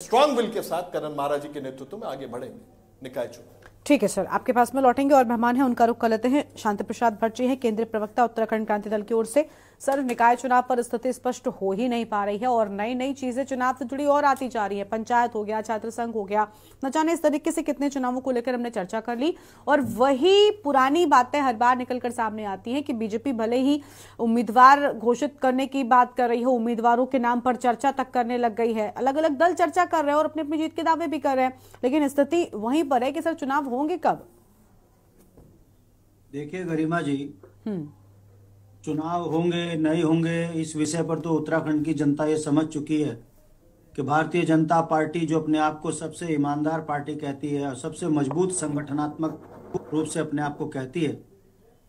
Strong will के साथ करण महाराज जी के नेतृत्व में आगे बढ़ेंगे निकाय चुनाव। ठीक है सर, आपके पास में लौटेंगे और मेहमान हैं उनका रुख कर लेते हैं। शांति प्रसाद भट्ट जी हैं, केंद्रीय प्रवक्ता उत्तराखंड क्रांति दल की ओर से। सर, निकाय चुनाव पर स्थिति स्पष्ट हो ही नहीं पा रही है और नई नई चीजें चुनाव से जुड़ी और आती जा रही है। पंचायत हो गया, छात्र संघ हो गया, न जाने इस तरीके से कितने चुनावों को लेकर हमने चर्चा कर ली और वही पुरानी बातें हर बार निकलकर सामने आती हैं कि बीजेपी भले ही उम्मीदवार घोषित करने की बात कर रही है, उम्मीदवारों के नाम पर चर्चा तक करने लग गई है, अलग अलग दल चर्चा कर रहे हैं और अपनी अपनी जीत के दावे भी कर रहे हैं, लेकिन स्थिति वहीं पर है कि सर चुनाव होंगे कब? देखिए गरिमा जी, चुनाव होंगे नहीं होंगे इस विषय पर तो उत्तराखंड की जनता ये समझ चुकी है कि भारतीय जनता पार्टी जो अपने आप को सबसे ईमानदार पार्टी कहती है और सबसे मजबूत संगठनात्मक रूप से अपने आप को कहती है,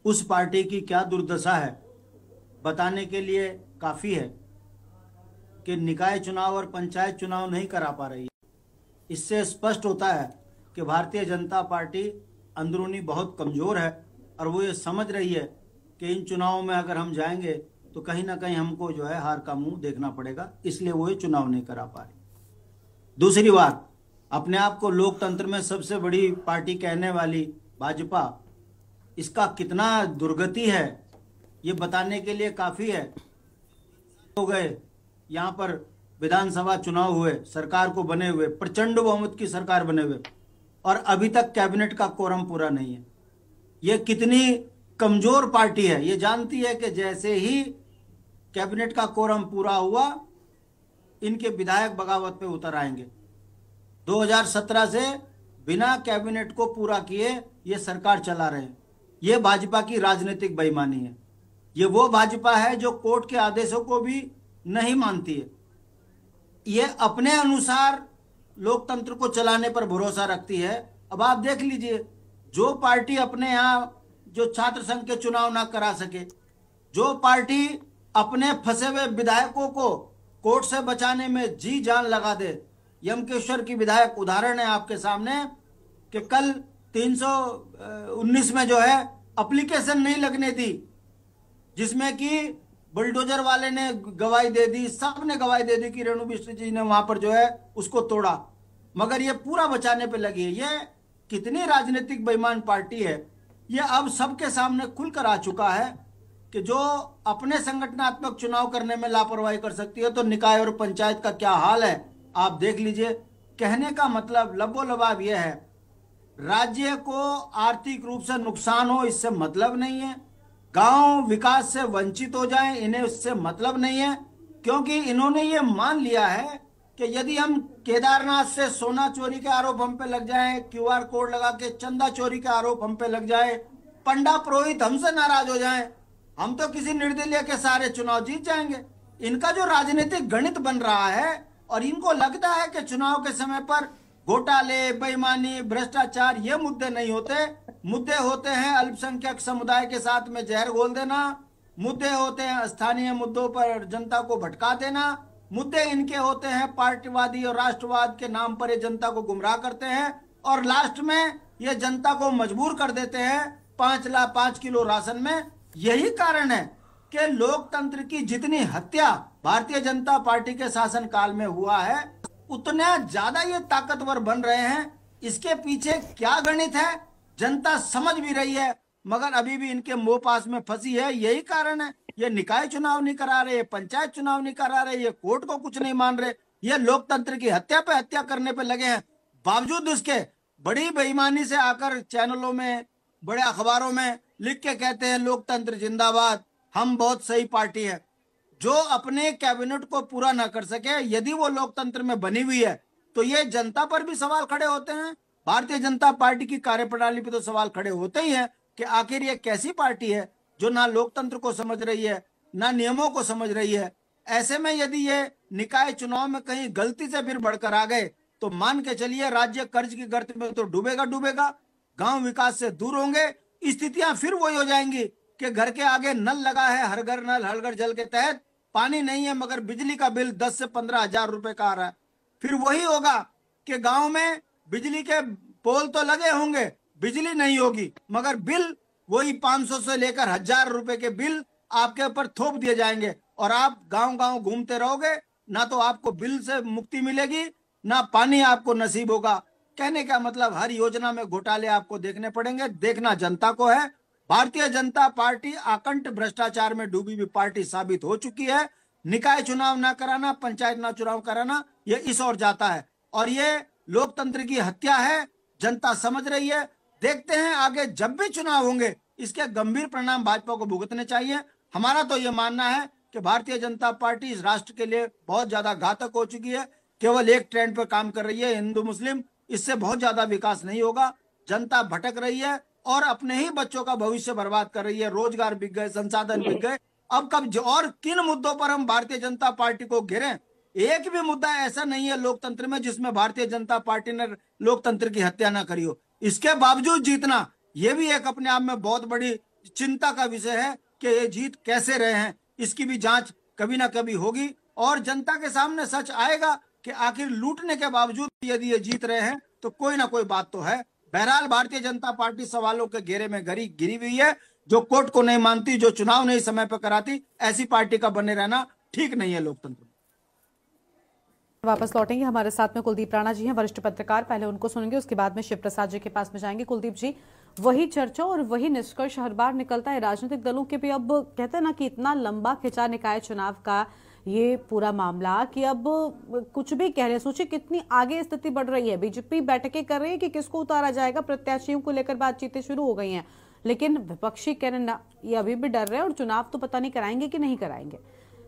उस पार्टी की क्या दुर्दशा है बताने के लिए काफी है कि निकाय चुनाव और पंचायत चुनाव नहीं करा पा रही है। इससे स्पष्ट होता है कि भारतीय जनता पार्टी अंदरूनी बहुत कमजोर है और वो ये समझ रही है कि इन चुनावों में अगर हम जाएंगे तो कहीं ना कहीं हमको जो है हार का मुंह देखना पड़ेगा, इसलिए वो ये चुनाव नहीं करा पा रही। दूसरी बात, अपने आप को लोकतंत्र में सबसे बड़ी पार्टी कहने वाली भाजपा, इसका कितना दुर्गति है ये बताने के लिए काफी है। हो गए यहाँ पर विधानसभा चुनाव हुए, सरकार को बने हुए, प्रचंड बहुमत की सरकार बने हुए और अभी तक कैबिनेट का कोरम पूरा नहीं है। ये कितनी कमजोर पार्टी है, ये जानती है कि जैसे ही कैबिनेट का कोरम पूरा हुआ इनके विधायक बगावत पे उतर आएंगे। 2017 से बिना कैबिनेट को पूरा किए ये सरकार चला रहे हैं। ये भाजपा की राजनीतिक बेईमानी है। ये वो भाजपा है जो कोर्ट के आदेशों को भी नहीं मानती है। ये अपने अनुसार लोकतंत्र को चलाने पर भरोसा रखती है। अब आप देख लीजिए, जो पार्टी अपने यहाँ जो छात्र संघ के चुनाव ना करा सके, जो पार्टी अपने फंसे हुए विधायकों को कोर्ट से बचाने में जी जान लगा दे, यमकेश्वर की विधायक उदाहरण है आपके सामने कि कल 319 में जो है एप्लीकेशन नहीं लगने दी, जिसमें कि बुलडोजर वाले ने गवाही दे दी, सबने गवाही दे दी कि रेणु बिष्ट जी ने वहां पर जो है उसको तोड़ा, मगर ये पूरा बचाने पे लगी है। ये कितनी राजनीतिक बेईमान पार्टी है। ये अब सबके सामने खुलकर आ चुका है कि जो अपने संगठनात्मक चुनाव करने में लापरवाही कर सकती है तो निकाय और पंचायत का क्या हाल है आप देख लीजिए। कहने का मतलब लबोलबाब यह है, राज्य को आर्थिक रूप से नुकसान हो इससे मतलब नहीं है, गांव विकास से वंचित हो जाएं इन्हें उससे मतलब नहीं है, क्योंकि इन्होंने ये मान लिया है कि यदि हम केदारनाथ से सोना चोरी के आरोप हम पे लग जाए, क्यूआर कोड लगा के चंदा चोरी के आरोप हम पे लग जाए, पंडा पुरोहित हमसे नाराज हो जाए, हम तो किसी निर्दलीय के सारे चुनाव जीत जाएंगे। इनका जो राजनीतिक गणित बन रहा है और इनको लगता है कि चुनाव के समय पर घोटाले, बेईमानी, भ्रष्टाचार ये मुद्दे नहीं होते। मुद्दे होते हैं अल्पसंख्यक समुदाय के साथ में जहर घोल देना, मुद्दे होते हैं स्थानीय मुद्दों पर जनता को भटका देना, मुद्दे इनके होते हैं पार्टीवादी और राष्ट्रवाद के नाम पर ये जनता को गुमराह करते हैं और लास्ट में ये जनता को मजबूर कर देते हैं 5 किलो राशन में। यही कारण है कि लोकतंत्र की जितनी हत्या भारतीय जनता पार्टी के शासनकाल में हुआ है उतना ज्यादा ये ताकतवर बन रहे हैं। इसके पीछे क्या गणित है जनता समझ भी रही है, मगर अभी भी इनके मोह पास में फंसी है। यही कारण है ये निकाय चुनाव नहीं करा रहे, पंचायत चुनाव नहीं करा रहे, ये कोर्ट को कुछ नहीं मान रहे, ये लोकतंत्र की हत्या पे हत्या करने पे लगे हैं। बावजूद इसके बड़ी बेईमानी से आकर चैनलों में, बड़े अखबारों में लिख के कहते हैं लोकतंत्र जिंदाबाद, हम बहुत सही पार्टी है। जो अपने कैबिनेट को पूरा ना कर सके, यदि वो लोकतंत्र में बनी हुई है तो ये जनता पर भी सवाल खड़े होते हैं। भारतीय जनता पार्टी की कार्यप्रणाली पे तो सवाल खड़े होते ही हैं कि आखिर ये कैसी पार्टी है जो ना लोकतंत्र को समझ रही है ना नियमों को समझ रही है। ऐसे में यदि ये निकाय चुनाव में कहीं गलती से फिर बढ़कर आ गए तो मान के चलिए राज्य कर्ज की गर्त में तो डूबेगा डूबेगा, गांव विकास से दूर होंगे। स्थितियां फिर वही हो जाएंगी कि घर के आगे नल लगा है, हर घर नल हर घर जल के तहत पानी नहीं है मगर बिजली का बिल 10 से 15 हजार रुपए का आ रहा है। फिर वही होगा कि गांव में बिजली के पोल तो लगे होंगे, बिजली नहीं होगी मगर बिल वही 500 से लेकर 1000 रुपए के बिल आपके ऊपर थोप दिए जाएंगे और आप गांव गांव घूमते रहोगे, ना तो आपको बिल से मुक्ति मिलेगी ना पानी आपको नसीब होगा। कहने का मतलब हर योजना में घोटाले आपको देखने पड़ेंगे। देखना जनता को है। भारतीय जनता पार्टी आकंठ भ्रष्टाचार में डूबी हुई पार्टी साबित हो चुकी है। निकाय चुनाव ना कराना, पंचायत ना चुनाव कराना, ये इस ओर जाता है और ये लोकतंत्र की हत्या है। जनता समझ रही है। देखते हैं आगे जब भी चुनाव होंगे इसके गंभीर परिणाम भाजपा को भुगतने चाहिए। हमारा तो ये मानना है कि भारतीय जनता पार्टी इस राष्ट्र के लिए बहुत ज्यादा घातक हो चुकी है। केवल एक ट्रेंड पर काम कर रही है, हिंदू मुस्लिम। इससे बहुत ज्यादा विकास नहीं होगा। जनता भटक रही है और अपने ही बच्चों का भविष्य बर्बाद कर रही है। रोजगार बिक गए, संसाधन बिक गए। अब कब और किन मुद्दों पर हम भारतीय जनता पार्टी को घेरें? एक भी मुद्दा ऐसा नहीं है लोकतंत्र में जिसमें भारतीय जनता पार्टी ने लोकतंत्र की हत्या ना करी हो। इसके बावजूद जीतना यह भी एक अपने आप में बहुत बड़ी चिंता का विषय है कि ये जीत कैसे रहे हैं। इसकी भी जांच कभी ना कभी होगी और जनता के सामने सच आएगा कि आखिर लूटने के बावजूद यदि ये जीत रहे हैं तो कोई ना कोई बात तो है। बहरहाल भारतीय जनता पार्टी सवालों के घेरे में घिरी हुई है। जो कोर्ट को नहीं मानती, जो चुनाव नहीं समय पर कराती, ऐसी पार्टी का बने रहना ठीक नहीं है लोकतंत्र में। वापस लौटेंगे। हमारे साथ में कुलदीप राणा जी हैं, वरिष्ठ पत्रकार। पहले उनको सुनेंगे, उसके बाद में शिव प्रसाद जी के पास में जाएंगे। कुलदीप जी, वही चर्चा और वही निष्कर्ष हर बार निकलता है। राजनीतिक दलों के भी अब कहते हैं ना कि इतना लंबा खिंचा निकाय चुनाव का ये पूरा मामला कि अब कुछ भी कह रहे हैं। सोचिए कितनी आगे स्थिति बढ़ रही है। बीजेपी बैठकें कर रही है कि किसको उतारा जाएगा, प्रत्याशियों को लेकर बातचीतें शुरू हो गई हैं, लेकिन विपक्षी कह रहे ना, ये अभी भी डर रहे हैं और चुनाव तो पता नहीं कराएंगे कि नहीं कराएंगे।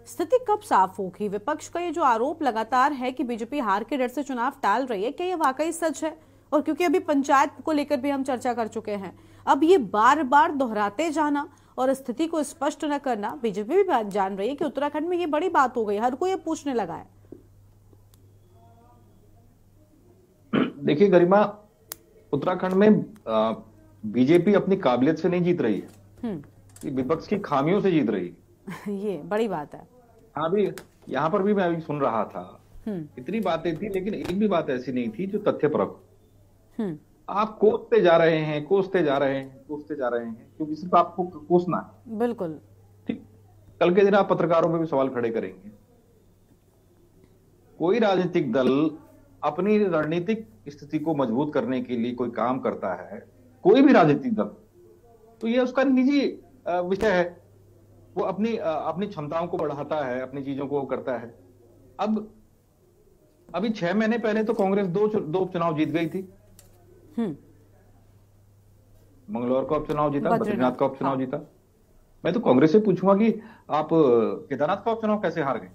स्थिति कब साफ होगी? विपक्ष का ये जो आरोप लगातार है कि बीजेपी हार के डर से चुनाव टाल रही है, क्या ये वाकई सच है? और क्योंकि अभी पंचायत को लेकर भी हम चर्चा कर चुके हैं, अब ये बार बार दोहराते जाना और स्थिति को स्पष्ट न करना, बीजेपी भी जान रही है कि उत्तराखंड में ये बड़ी बात हो गई, हर कोई ये पूछने लगा है। देखिए गरिमा, उत्तराखंड में बीजेपी अपनी काबिलियत से नहीं जीत रही है, विपक्ष की खामियों से जीत रही है। ये बड़ी बात है। हाँ, अभी यहाँ पर भी मैं अभी सुन रहा था, इतनी बातें थी लेकिन एक भी बात ऐसी नहीं थी जो तथ्यपरक। आप कोसते जा रहे हैं, कोसते जा रहे हैं, कोसते जा रहे हैं, क्योंकि सिर्फ आपको कोसना है। बिल्कुल ठीक। कल के दिन आप पत्रकारों में भी सवाल खड़े करेंगे। कोई राजनीतिक दल अपनी रणनीतिक स्थिति को मजबूत करने के लिए कोई काम करता है, कोई भी राजनीतिक दल, तो ये उसका निजी विषय है। वो अपनी क्षमताओं को बढ़ाता है, अपनी चीजों को करता है। अब अभी 6 महीने पहले तो कांग्रेस दो चुनाव जीत गई थी। मंगलौर का उपचुनाव जीता, बद्रीनाथ का उपचुनाव जीता। मैं तो कांग्रेस से पूछूंगा कि आप केदारनाथ का उपचुनाव कैसे हार गए?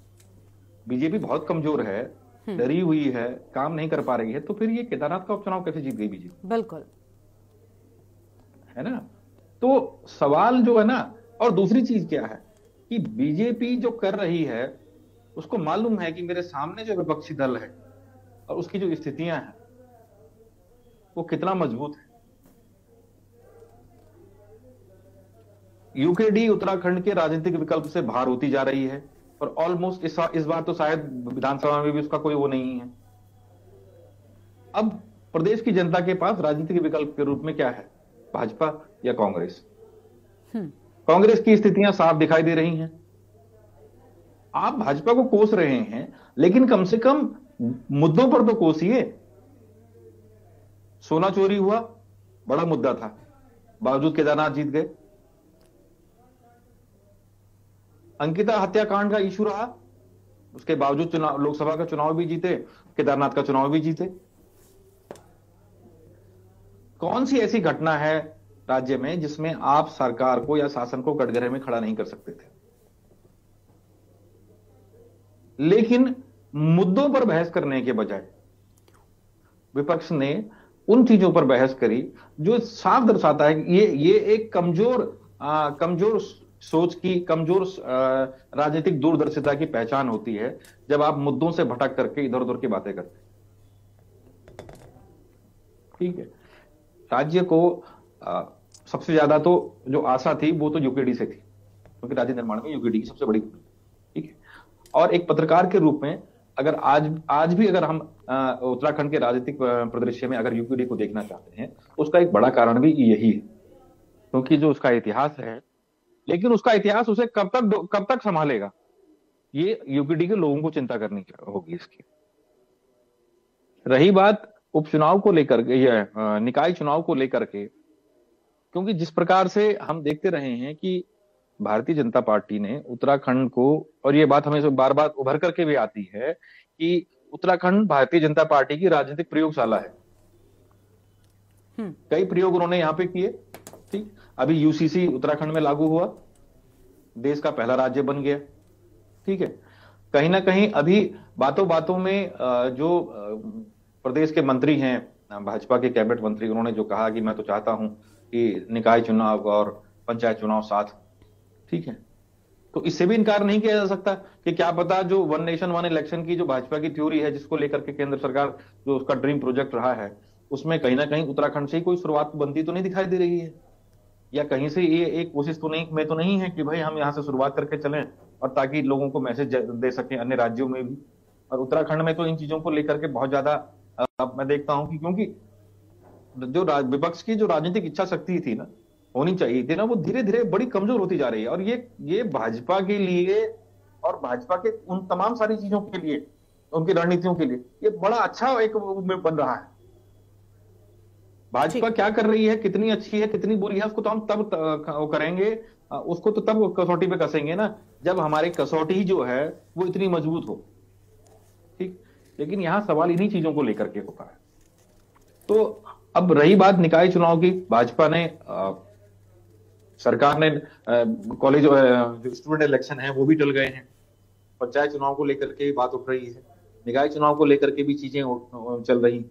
बीजेपी बहुत कमजोर है, डरी हुई है, काम नहीं कर पा रही है, तो फिर ये केदारनाथ का उपचुनाव कैसे जीत गई बीजेपी? बिल्कुल, है ना। तो सवाल जो है ना, और दूसरी चीज क्या है कि बीजेपी जो कर रही है उसको मालूम है कि मेरे सामने जो विपक्षी दल है और उसकी जो स्थितियां हैं वो कितना मजबूत है। यूकेडी उत्तराखंड के राजनीतिक विकल्प से बाहर होती जा रही है और ऑलमोस्ट इस बार तो शायद विधानसभा में भी उसका कोई वो नहीं है। अब प्रदेश की जनता के पास राजनीतिक विकल्प के रूप में क्या है? भाजपा या कांग्रेस? कांग्रेस की स्थितियां साफ दिखाई दे रही हैं। आप भाजपा को कोस रहे हैं, लेकिन कम से कम मुद्दों पर तो कोसिए। सोना चोरी हुआ, बड़ा मुद्दा था, बावजूद केदारनाथ जीत गए। अंकिता हत्याकांड का इशू रहा, उसके बावजूद चुनाव, लोकसभा का चुनाव भी जीते, केदारनाथ का चुनाव भी जीते। कौन सी ऐसी घटना है राज्य में जिसमें आप सरकार को या शासन को कटघरे में खड़ा नहीं कर सकते थे? लेकिन मुद्दों पर बहस करने के बजाय विपक्ष ने उन चीजों पर बहस करी जो साफ दर्शाता है कि ये एक कमजोर सोच की, कमजोर राजनीतिक दूरदर्शिता की पहचान होती है, जब आप मुद्दों से भटक करके इधर उधर की बातें करते हैं। ठीक है, राज्य को सबसे ज्यादा तो जो आशा थी वो तो यूकेडी से थी, क्योंकि राज्य निर्माण में यूकेडी की सबसे बड़ी, ठीक है। और एक पत्रकार के रूप में अगर आज भी अगर हम उत्तराखंड के राजनीतिक परिदृश्य में अगर यूकेडी को देखना चाहते हैं, उसका एक बड़ा कारण भी यही है, क्योंकि जो उसका इतिहास है, लेकिन उसका इतिहास उसे कब तक संभालेगा, ये यूकेडी के लोगों को चिंता करनी होगी इसकी। रही बात उपचुनाव को लेकर के या निकाय चुनाव को लेकर के, क्योंकि जिस प्रकार से हम देखते रहे हैं कि भारतीय जनता पार्टी ने उत्तराखंड को, और ये बात हमें बार बार उभर करके भी आती है कि उत्तराखंड भारतीय जनता पार्टी की राजनीतिक प्रयोगशाला है। कई प्रयोग उन्होंने यहां पे किए। ठीक, अभी यूसीसी उत्तराखंड में लागू हुआ, देश का पहला राज्य बन गया। ठीक है, कहीं ना कहीं अभी बातों बातों में जो प्रदेश के मंत्री हैं, भाजपा के कैबिनेट मंत्री, उन्होंने जो कहा कि मैं तो चाहता हूं कि निकाय चुनाव और पंचायत चुनाव साथ। ठीक है, तो इससे भी इनकार नहीं किया जा सकता कि क्या पता जो वन नेशन वन इलेक्शन की जो भाजपा की थ्योरी है, जिसको लेकर के केंद्र सरकार जो उसका ड्रीम प्रोजेक्ट रहा है, उसमें कहीं ना कहीं उत्तराखंड से ही कोई शुरुआत बनती तो नहीं दिखाई दे रही है, या कहीं से ये एक कोशिश तो नहीं है कि भाई हम यहाँ से शुरुआत करके चलें और ताकि लोगों को मैसेज दे सकें अन्य राज्यों में भी। और उत्तराखंड में तो इन चीजों को लेकर के बहुत ज्यादा मैं देखता हूं कि क्योंकि जो विपक्ष की जो राजनीतिक इच्छा शक्ति थी ना, होनी चाहिए थी ना, वो धीरे धीरे बड़ी कमजोर होती जा रही है। और ये भाजपा के लिए और भाजपा के उन तमाम सारी चीजों के लिए, उनकी रणनीतियों के लिए ये बड़ा अच्छा एक बन रहा है। भाजपा क्या कर रही है, कितनी अच्छी है कितनी बुरी है, उसको तो हम तब करेंगे, उसको तो तब कसौटी पे कसेंगे ना, जब हमारी कसौटी जो है वो इतनी मजबूत हो। ठीक, लेकिन यहां सवाल इन्हीं चीजों को लेकर के होता है। तो अब रही बात निकाय चुनाव की, भाजपा ने सरकार ने कॉलेज जो स्टूडेंट इलेक्शन है वो भी टल गए हैं, पंचायत चुनाव को लेकर के बात उठ रही है, निकाय चुनाव को लेकर के भी चीजें चल रही हैं।